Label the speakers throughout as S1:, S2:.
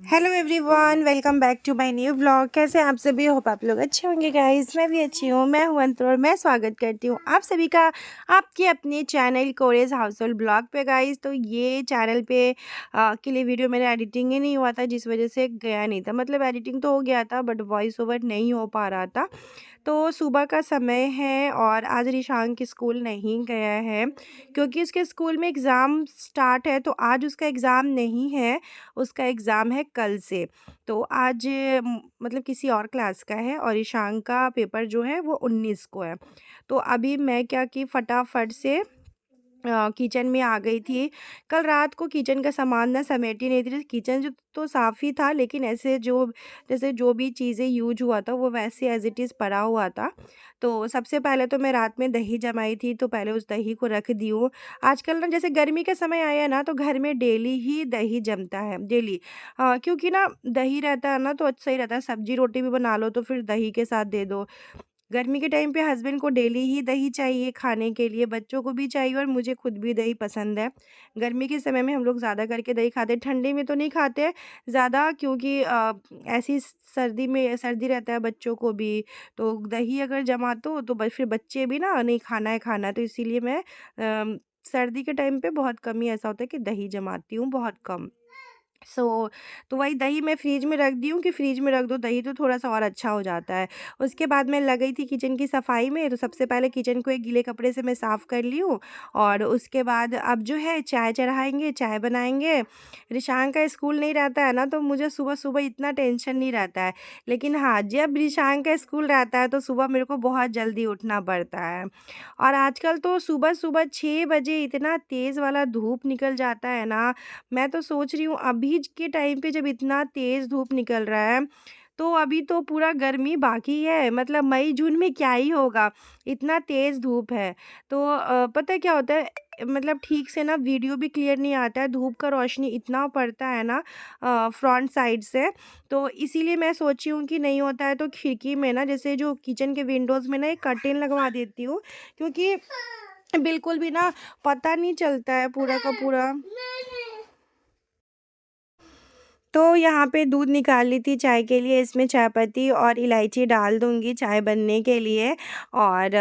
S1: Hello everyone, welcome back to my new blog. कैसे हैं आप सभी? होप आप लोग अच्छे होंगे गाइस। मैं भी अच्छी हूँ। मैं हूँ अंतर और मैं स्वागत करती हूँ आप सभी का आपके अपने चैनल कोरियस हाउस होल्ड ब्लॉग पे गाइस। तो ये चैनल पे के लिए वीडियो मेरा एडिटिंग ही नहीं हुआ था, जिस वजह से गया नहीं था। मतलब एडिटिंग तो हो गया था बट वॉइस ओवर नहीं हो पा रहा था। तो सुबह का समय है और आज रिशांक स्कूल नहीं गया है क्योंकि उसके स्कूल में एग्ज़ाम स्टार्ट है। तो आज उसका एग्ज़ाम नहीं है, उसका एग्ज़ाम है कल से। तो आज मतलब किसी और क्लास का है और ईशान का पेपर जो है वो 19 को है। तो अभी मैं क्या कि फटाफट से किचन में आ गई थी। कल रात को किचन का सामान ना समेटी नहीं थी। किचन जो तो साफ़ ही था, लेकिन ऐसे जो जैसे जो भी चीज़ें यूज़ हुआ था वो वैसे एज़ इट इज़ पड़ा हुआ था। तो सबसे पहले तो मैं रात में दही जमाई थी, तो पहले उस दही को रख दी हूँ। आजकल ना जैसे गर्मी का समय आया है ना, तो घर में डेली ही दही जमता है, डेली। क्योंकि ना दही रहता है ना तो सही रहता है। सब्ज़ी रोटी भी बना लो तो फिर दही के साथ दे दो। गर्मी के टाइम पे हस्बैंड को डेली ही दही चाहिए खाने के लिए, बच्चों को भी चाहिए और मुझे खुद भी दही पसंद है। गर्मी के समय में हम लोग ज़्यादा करके दही खाते हैं, ठंडी में तो नहीं खाते ज़्यादा, क्योंकि ऐसी सर्दी में सर्दी रहता है बच्चों को भी। तो दही अगर जमा तो फिर बच्चे भी ना नहीं खाना है, तो इसीलिए मैं सर्दी के टाइम पे बहुत कम ही ऐसा होता है कि दही जमाती हूँ, बहुत कम। तो वही दही मैं फ्रिज में रख दी हूँ कि फ्रिज में रख दो दही तो थोड़ा-सा और अच्छा हो जाता है। उसके बाद मैं लग गई थी किचन की सफाई में, तो सबसे पहले किचन को एक गीले कपड़े से मैं साफ़ कर ली हूँ और उसके बाद अब जो है चाय चढ़ाएँगे, चाय बनाएँगे। रिशांग का स्कूल नहीं रहता है ना, तो मुझे सुबह-सुबह इतना टेंशन नहीं रहता है। लेकिन हाँ, जब रिशांग का स्कूल रहता है तो सुबह मेरे को बहुत जल्दी उठना पड़ता है। और आजकल तो सुबह-सुबह 6 बजे इतना तेज़ वाला धूप निकल जाता है ना, मैं तो सोच रही हूँ अभी के टाइम पे जब इतना तेज़ धूप निकल रहा है, तो अभी तो पूरा गर्मी बाकी है। मतलब मई-जून में क्या ही होगा, इतना तेज़ धूप है। तो पता है क्या होता है, मतलब ठीक से ना वीडियो भी क्लियर नहीं आता है, धूप का रोशनी इतना पड़ता है ना फ्रंट साइड से। तो इसीलिए मैं सोची हूँ कि नहीं होता है तो खिड़की में ना, जैसे जो किचन के विंडोज़ में ना एक कर्टेन लगवा देती हूँ, क्योंकि बिल्कुल भी ना पता नहीं चलता है पूरा का पूरा। तो यहाँ पे दूध निकाल ली थी चाय के लिए, इसमें चाय पत्ती और इलायची डाल दूँगी चाय बनने के लिए। और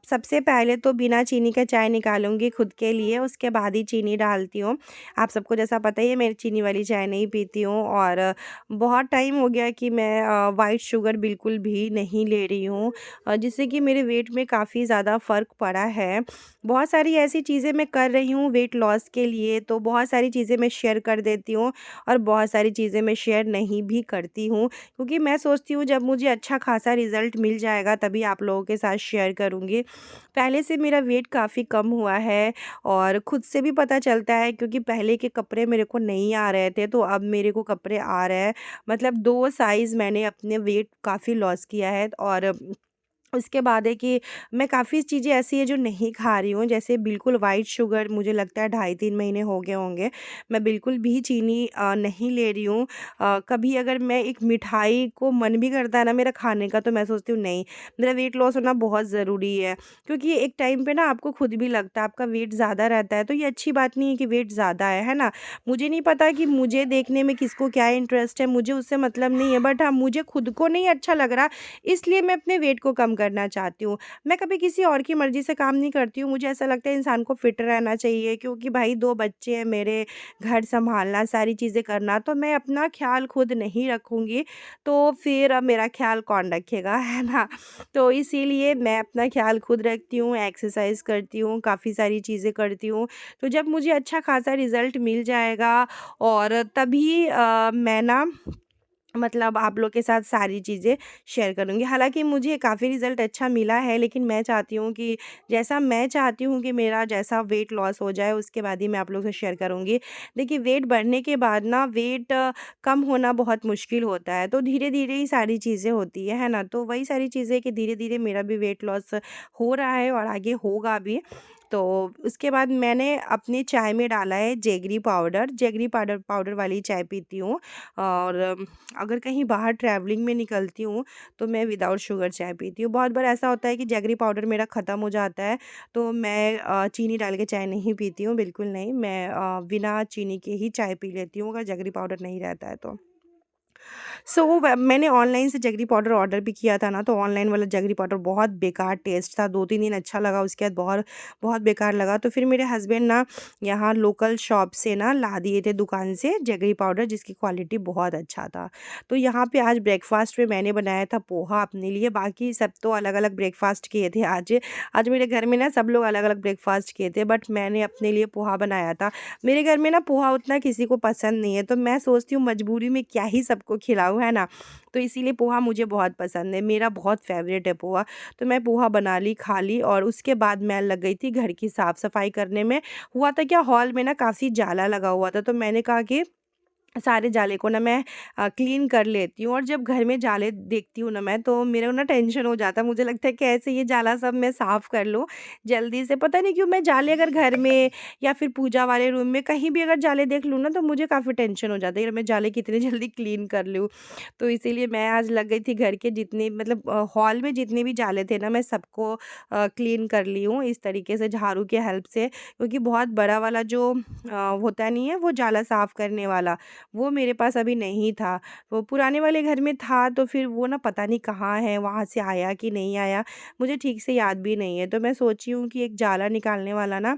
S1: सबसे पहले तो बिना चीनी का चाय निकालूँगी खुद के लिए, उसके बाद ही चीनी डालती हूँ। आप सबको जैसा पता ही है मैं चीनी वाली चाय नहीं पीती हूँ और बहुत टाइम हो गया कि मैं व्हाइट शुगर बिल्कुल भी नहीं ले रही हूँ, जिससे कि मेरे वेट में काफ़ी ज़्यादा फ़र्क पड़ा है। बहुत सारी ऐसी चीज़ें मैं कर रही हूँ वेट लॉस के लिए, तो बहुत सारी चीज़ें मैं शेयर कर देती हूँ और बहुत सारी चीज़ें मैं शेयर नहीं भी करती हूँ, क्योंकि मैं सोचती हूँ जब मुझे अच्छा खासा रिज़ल्ट मिल जाएगा तभी आप लोगों के साथ शेयर करूँगी। पहले से मेरा वेट काफ़ी कम हुआ है और खुद से भी पता चलता है, क्योंकि पहले के कपड़े मेरे को नहीं आ रहे थे तो अब मेरे को कपड़े आ रहे हैं। मतलब 2 साइज़ मैंने अपने वेट काफ़ी लॉस किया है। और उसके बाद है कि मैं काफ़ी चीज़ें ऐसी हैं जो नहीं खा रही हूँ, जैसे बिल्कुल व्हाइट शुगर मुझे लगता है ढाई 3 महीने हो गए होंगे। मैं बिल्कुल भी चीनी नहीं ले रही हूँ। कभी अगर मैं एक मिठाई को मन भी करता है ना मेरा खाने का, तो मैं सोचती हूँ नहीं, मेरा वेट लॉस होना बहुत ज़रूरी है। क्योंकि एक टाइम पे ना आपको खुद भी लगता है आपका वेट ज़्यादा रहता है, तो ये अच्छी बात नहीं है कि वेट ज़्यादा है ना? मुझे नहीं पता कि मुझे देखने में किसको क्या इंटरेस्ट है, मुझे उससे मतलब नहीं है, बट हाँ, मुझे खुद को नहीं अच्छा लग रहा, इसलिए मैं अपने वेट को कम करना चाहती हूँ। मैं कभी किसी और की मर्ज़ी से काम नहीं करती हूँ, मुझे ऐसा लगता है इंसान को फ़िट रहना चाहिए, क्योंकि भाई 2 बच्चे हैं मेरे, घर सँभालना, सारी चीज़ें करना, तो मैं अपना ख़्याल खुद नहीं रखूँगी, तो फिर मेरा ख़्याल कौन रखेगा, है ना? तो इसीलिए मैं अपना ख़्याल खुद रखती हूँ, एक्सरसाइज़ करती हूँ, काफ़ी सारी चीज़ें करती हूँ। तो जब मुझे अच्छा ख़ासा रिज़ल्ट मिल जाएगा और तभी मैं ना मतलब आप लोग के साथ सारी चीज़ें शेयर करूँगी। हालाँकि मुझे काफ़ी रिज़ल्ट अच्छा मिला है, लेकिन मैं चाहती हूँ कि जैसा मैं चाहती हूँ कि मेरा जैसा वेट लॉस हो जाए, उसके बाद ही मैं आप लोग से शेयर करूँगी। देखिए, वेट बढ़ने के बाद ना वेट कम होना बहुत मुश्किल होता है, तो धीरे-धीरे ही सारी चीज़ें होती है ना? तो वही सारी चीज़ें कि धीरे-धीरे मेरा भी वेट लॉस हो रहा है और आगे होगा भी। तो उसके बाद मैंने अपनी चाय में डाला है जेगरी पाउडर पाउडर वाली चाय पीती हूँ। और अगर कहीं बाहर ट्रैवलिंग में निकलती हूँ तो मैं विदाउट शुगर चाय पीती हूँ। बहुत बार ऐसा होता है कि जैगरी पाउडर मेरा ख़त्म हो जाता है, तो मैं चीनी डाल के चाय नहीं पीती हूँ, बिल्कुल नहीं। मैं बिना चीनी के ही चाय पी लेती हूँ अगर जैगरी पाउडर नहीं रहता है तो। मैंने ऑनलाइन से जगरी पाउडर ऑर्डर भी किया था ना, तो ऑनलाइन वाला जगरी पाउडर बहुत बेकार टेस्ट था। 2-3 दिन अच्छा लगा, उसके बाद बहुत बहुत बेकार लगा। तो फिर मेरे हस्बैंड ना यहाँ लोकल शॉप से ना ला दिए थे दुकान से जगरी पाउडर, जिसकी क्वालिटी बहुत अच्छा था। तो यहाँ पे आज ब्रेकफ़ास्ट में मैंने बनाया था पोहा अपने लिए, बाकी सब तो अलग-अलग ब्रेकफ़ास्ट किए थे आज। आज मेरे घर में ना सब लोग अलग-अलग ब्रेकफ़ास्ट किए थे, बट मैंने अपने लिए पोहा बनाया था। मेरे घर में ना पोहा उतना किसी को पसंद नहीं है, तो मैं सोचती हूँ मजबूरी में क्या ही सबको खिलाऊँ, है ना? तो इसीलिए पोहा मुझे बहुत पसंद है, मेरा बहुत फ़ेवरेट है पोहा। तो मैं पोहा बना ली, खा ली और उसके बाद मैं लग गई थी घर की साफ़-सफ़ाई करने में। हुआ था क्या, हॉल में ना काफ़ी जाला लगा हुआ था, तो मैंने कहा कि सारे जाले को ना मैं क्लीन कर लेती हूँ। और जब घर में जाले देखती हूँ ना मैं, तो मेरे को ना टेंशन हो जाता है। मुझे लगता है कैसे ये जाला सब मैं साफ़ कर लूँ जल्दी से। पता नहीं क्यों मैं जाले अगर घर में या फिर पूजा वाले रूम में कहीं भी अगर जाले देख लूँ ना, तो मुझे काफ़ी टेंशन हो जाती है कि मैं जाले कितनी जल्दी क्लीन कर लूँ। तो इसीलिए मैं आज लग गई थी घर के जितने मतलब हॉल में जितने भी जाले थे ना, मैं सबको क्लीन कर ली हूँ इस तरीके से झाड़ू के हेल्प से। क्योंकि बहुत बड़ा वाला जो होता नहीं है वो जाला साफ़ करने वाला, वो मेरे पास अभी नहीं था। वो पुराने वाले घर में था, तो फिर वो ना पता नहीं कहाँ है, वहाँ से आया कि नहीं आया, मुझे ठीक से याद भी नहीं है। तो मैं सोची हूँ कि एक जाला निकालने वाला ना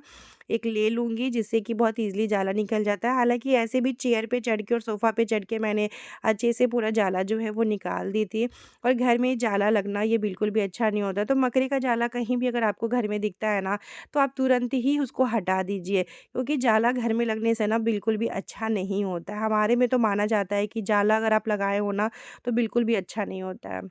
S1: एक ले लूँगी, जिससे कि बहुत ईज़िली जाला निकल जाता है। हालाँकि ऐसे भी चेयर पे चढ़ के और सोफ़ा पे चढ़ के मैंने अच्छे से पूरा जाला जो है वो निकाल दी थी। और घर में जाला लगना ये बिल्कुल भी अच्छा नहीं होता। तो मकड़ी का जाला कहीं भी अगर आपको घर में दिखता है ना, तो आप तुरंत ही उसको हटा दीजिए। क्योंकि जाला घर में लगने से ना बिल्कुल भी अच्छा नहीं होता है। हमारे में तो माना जाता है कि जाला अगर आप लगाए हो ना, तो बिल्कुल भी अच्छा नहीं होता है।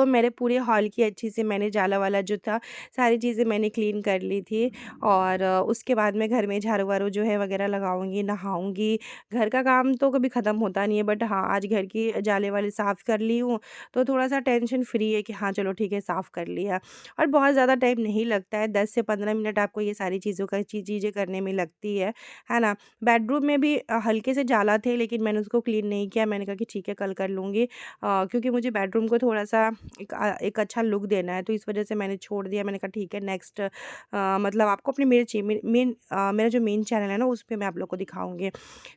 S1: मेरे पूरे हॉल की अच्छी से मैंने जाला वाला जो था, सारी चीज़ें मैंने क्लीन कर ली थी। और उसके बाद मैं घर में झाड़ू-वारू जो है वग़ैरह लगाऊँगी, नहाऊँगी। घर का काम तो कभी ख़त्म होता नहीं है, बट हाँ, आज घर की जाले वाली साफ़ कर ली हूँ, तो थोड़ा-सा टेंशन फ्री है कि हाँ, चलो ठीक है, साफ़ कर लिया। और बहुत ज़्यादा टाइम नहीं लगता है, 10 से 15 मिनट आपको ये सारी चीज़ें करने में लगती है ना? बेडरूम में भी हल्के से जाला थे, लेकिन मैंने उसको क्लीन नहीं किया। मैंने कहा कि ठीक है, कल कर लूँगी। क्योंकि मुझे बेडरूम को थोड़ा-सा एक अच्छा लुक देना है, तो इस वजह से मैंने छोड़ दिया। मैंने कहा ठीक है, नेक्स्ट मतलब आपको अपने मेरा जो मेन चैनल है ना, उस पे मैं आप लोग को दिखाऊँगी।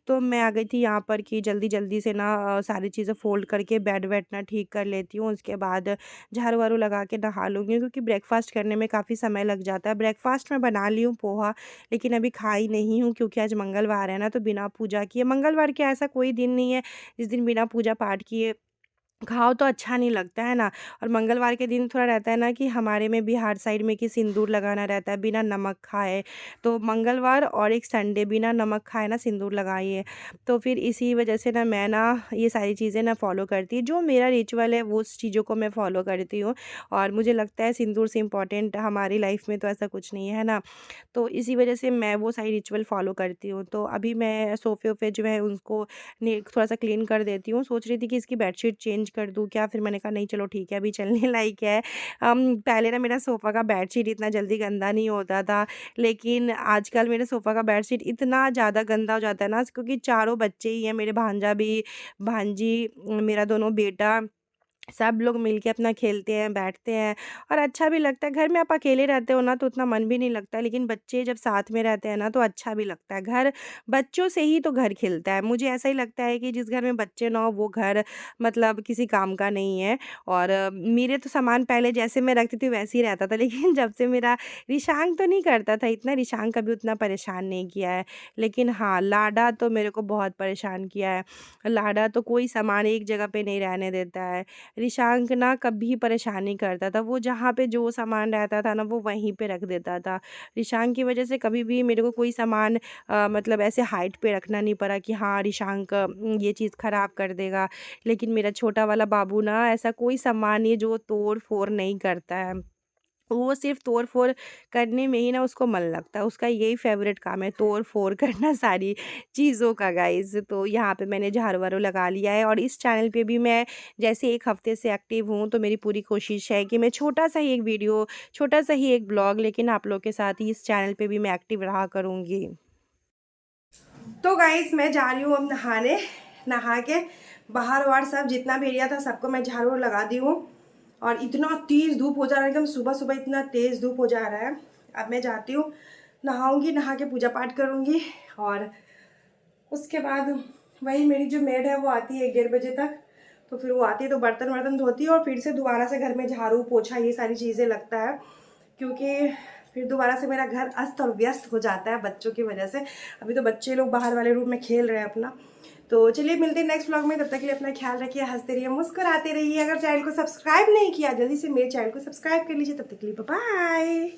S1: तो मैं आ गई थी यहाँ पर कि जल्दी-जल्दी से ना सारी चीज़ें फ़ोल्ड करके बेड-वेड ना ठीक कर लेती हूँ। उसके बाद झाड़ू-वारू लगा के नहा लूँगी, क्योंकि ब्रेकफ़ास्ट करने में काफ़ी समय लग जाता है। ब्रेकफ़ास्ट मैं बना ली हूँ पोहा, लेकिन अभी खाई नहीं हूँ, क्योंकि आज मंगलवार है ना, तो बिना पूजा किए मंगलवार के ऐसा कोई दिन नहीं है जिस दिन बिना पूजा पाठ किए खाओ तो अच्छा नहीं लगता, है ना? और मंगलवार के दिन थोड़ा रहता है ना कि हमारे में बिहार साइड में कि सिंदूर लगाना रहता है बिना नमक खाए। तो मंगलवार और एक संडे बिना नमक खाए ना सिंदूर लगाइए। तो फिर इसी वजह से ना मैं ना ये सारी चीज़ें ना फ़ॉलो करती हूँ। जो मेरा रिचुअल है वो उस चीज़ों को मैं फ़ॉलो करती हूँ। और मुझे लगता है सिंदूर से इम्पोर्टेंट हमारी लाइफ़ में तो ऐसा कुछ नहीं है ना? तो इसी वजह से मैं वो सारी रिचुअल फ़ॉलो करती हूँ। तो अभी मैं सोफ़े-वोफ़े जो है उनको थोड़ा-सा क्लीन कर देती हूँ। सोच रही थी कि इसकी बेडशीट चेंज कर दूँ क्या? फिर मैंने कहा नहीं, चलो ठीक है, अभी चलने लायक है। पहले ना मेरा सोफ़ा का बेडशीट इतना जल्दी गंदा नहीं होता था, लेकिन आजकल मेरे सोफ़ा का बेडशीट इतना ज़्यादा गंदा हो जाता है ना, क्योंकि चारों बच्चे ही हैं, मेरे भांजा भी, भांजी, मेरा दोनों बेटा, सब लोग मिलके अपना खेलते हैं, बैठते हैं और अच्छा भी लगता है। घर में आप अकेले रहते हो ना, तो उतना मन भी नहीं लगता, लेकिन बच्चे जब साथ में रहते हैं ना, तो अच्छा भी लगता है। घर बच्चों से ही तो घर खिलता है। मुझे ऐसा ही लगता है कि जिस घर में बच्चे ना हो, वो घर मतलब किसी काम का नहीं है। और मेरे तो सामान पहले जैसे मैं रखती थी वैसे ही रहता था, लेकिन जब से मेरा रिशांग तो नहीं करता था इतना, रिशांग कभी उतना परेशान नहीं किया है। लेकिन हाँ, लाडा तो मेरे को बहुत परेशान किया है। लाडा तो कोई सामान एक जगह पे नहीं रहने देता है। रिशांक ना कभी परेशान नहीं करता था, वो जहाँ पे जो सामान रहता था ना, वो वहीं पे रख देता था। रिशांक की वजह से कभी भी मेरे को कोई सामान मतलब ऐसे हाइट पे रखना नहीं पड़ा कि हाँ, रिशांक ये चीज़ ख़राब कर देगा। लेकिन मेरा छोटा वाला बाबू ना ऐसा कोई सामान नहीं है जो तोड़-फोड़ नहीं करता है। वो सिर्फ़ तोड़-फोड़ करने में ही ना उसको मन लगता है, उसका यही फ़ेवरेट काम है तोड़-फोड़ करना सारी चीज़ों का गाइज़। तो यहाँ पे मैंने झाड़ू-वारू लगा लिया है और इस चैनल पे भी मैं जैसे 1 हफ़्ते से एक्टिव हूँ, तो मेरी पूरी कोशिश है कि मैं छोटा-सा ही एक वीडियो, छोटा-सा ही एक ब्लॉग, लेकिन आप लोग के साथ ही इस चैनल पे भी मैं एक्टिव रहा करूँगी। तो गाइज़ मैं जा रही हूँ अब नहाने, नहा के बाहर-वाहर सब जितना भी एरिया था सबको मैं झाड़ू लगा दी हूँ। और इतना तेज़ धूप हो जा रहा है, एकदम सुबह-सुबह इतना तेज़ धूप हो जा रहा है। अब मैं जाती हूँ, नहाऊँगी, नहा के पूजा पाठ करूँगी और उसके बाद वही मेरी जो मेड है वो आती है 1-1:30 बजे तक, तो फिर वो आती है तो बर्तन वर्तन धोती है और फिर से दोबारा से घर में झाड़ू पोछा ये सारी चीज़ें लगता है, क्योंकि फिर दोबारा से मेरा घर अस्त और व्यस्त हो जाता है बच्चों की वजह से। अभी तो बच्चे लोग बाहर वाले रूम में खेल रहे हैं अपना। तो चलिए मिलते हैं नेक्स्ट व्लॉग में, तब तक के लिए अपना ख्याल रखिए, हंसते रहिए, मुस्कुराते रहिए। अगर चैनल को सब्सक्राइब नहीं किया जल्दी से मेरे चैनल को सब्सक्राइब कर लीजिए। तब तक के लिए बाय बाय।